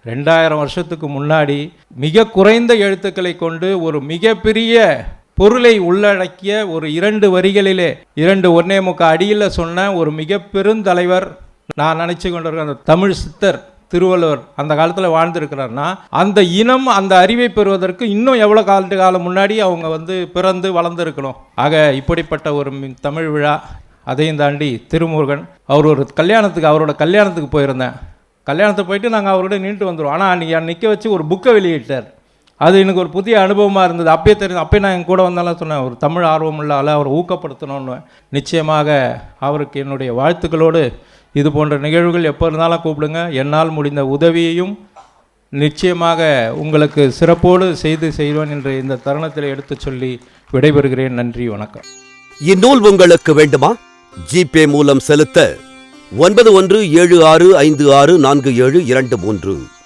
2000 வருஷத்துக்கு முன்னாடி மிக குறைந்த எழுத்துக்களை கொண்டு ஒரு மிகப்பெரிய பொருளை உள்ளடக்கிய ஒரு 2 வரிகளிலே 1.25 அடியில் சொன்ன ஒரு மிக பெருந்தலைவர். நான் நினச்சி கொண்டிருக்க அந்த தமிழ் சித்தர் திருவள்ளுவர் அந்த காலத்தில் வாழ்ந்துருக்கிறார்னா, அந்த இனம் அந்த அறிவை பெறுவதற்கு இன்னும் எவ்வளோ காலம் முன்னாடி அவங்க பிறந்து வளர்ந்துருக்கணும். ஆக இப்படிப்பட்ட ஒரு தமிழ் விழா. அதையும் தாண்டி திருமுருகன் அவர் ஒரு அவரோட கல்யாணத்துக்கு போயிருந்தேன். கல்யாணத்துக்கு போயிட்டு நாங்கள் அவரோட நின்றுட்டு வந்துடுவோம். ஆனால் அன்றைக்கி நிற்க வச்சு ஒரு புக்கை வெளியிட்டார். அது எனக்கு ஒரு புதிய அனுபவமாக இருந்தது. அப்பயே தெரியும். அப்பயே நான் என் கூட வந்தாலும் சொன்னேன், ஒரு தமிழ் ஆர்வம் இல்லாத அவரை ஊக்கப்படுத்தணும்னு. நிச்சயமாக அவருக்கு என்னுடைய வாழ்த்துக்களோடு இது போன்ற நிகழ்வுகள் எப்போ இருந்தாலும் கூப்பிடுங்க. என்னால் முடிந்த உதவியையும் நிச்சயமாக உங்களுக்கு சிறப்போடு செய்வேன் என்று இந்த தருணத்தில் எடுத்து சொல்லி விடைபெறுகிறேன். நன்றி, வணக்கம். இந்நூல் உங்களுக்கு வேண்டுமா? ஜிபே மூலம் செலுத்த 9176564723